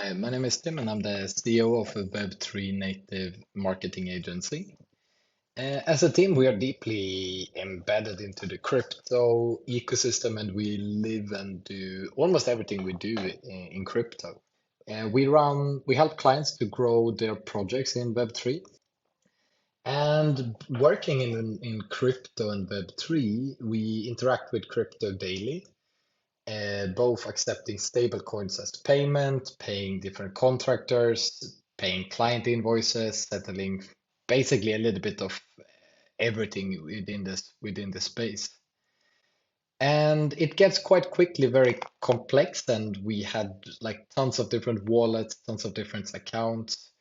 Hi, my name is Tim, and I'm the CEO of a Web3 native marketing agency. As a team, we are deeply embedded into the crypto ecosystem, and we live and do almost everything we do in crypto. We help clients to grow their projects in Web3, and working in crypto and Web3, we interact with crypto daily, both accepting stable coins as payment, paying different contractors, paying client invoices, settling basically a little bit of everything within the space. And it gets quite quickly very complex, and we had like tons of different wallets, tons of different accounts.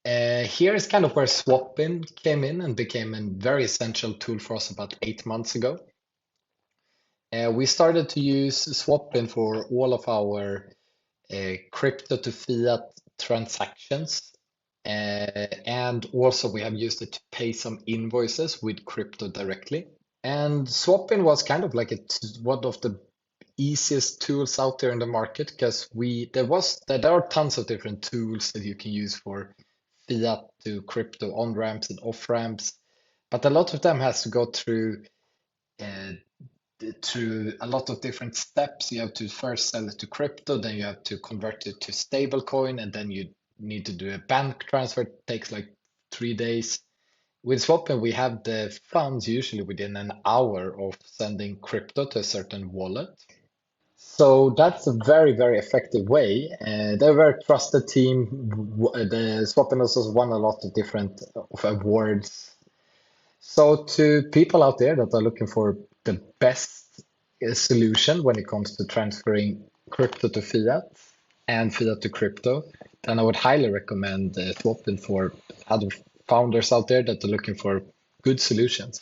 Here is kind of where Swapin came in and became a very essential tool for us about 8 months ago. We started to use Swapin for all of our crypto to fiat transactions. And also we have used it to pay some invoices with crypto directly. And Swapin was kind of like one of the easiest tools out there in the market because there are tons of different tools that you can use for fiat to crypto on ramps and off ramps, but a lot of them has to go uh, through a lot of different steps. You have to first sell it to crypto, then you have to convert it to stable coin, and then you need to do a bank transfer. It takes like 3 days. With Swapin, we have the funds usually within an hour of sending crypto to a certain wallet. So that's a very, very effective way. They're a very trusted team. The Swapin also won a lot of different of awards. So to people out there that are looking for the best solution when it comes to transferring crypto to fiat and fiat to crypto, then I would highly recommend Swapin for other founders out there that are looking for good solutions.